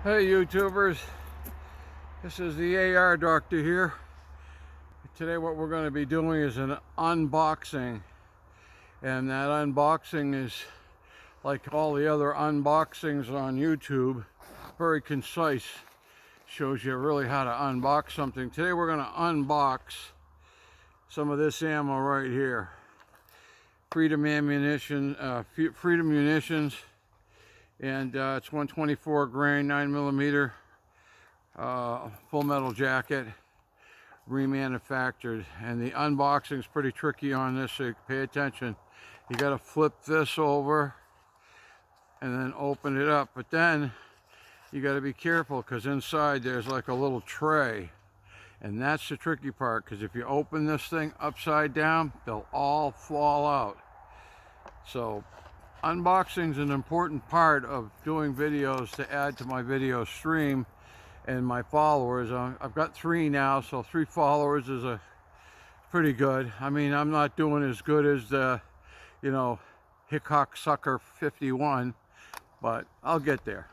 Hey YouTubers, this is the AR Doctor here. Today what we're going to be doing is an unboxing, and that unboxing is like all the other unboxings on YouTube, very concise, shows you really how to unbox something. Today we're going to unbox some of this ammo right here. Freedom ammunition, Freedom Munitions, and it's 124 grain 9mm full metal jacket, remanufactured. And the unboxing is pretty tricky on this, so pay attention. You got to flip this over and then open it up, but then you got to be careful because inside there's like a little tray, and that's the tricky part, because if you open this thing upside down, they'll all fall out. So unboxing is an important part of doing videos to add to my video stream and my followers. I've got 3 now, so 3 followers is pretty good. I mean, I'm not doing as good as the, Hickok Sucker 51, but I'll get there.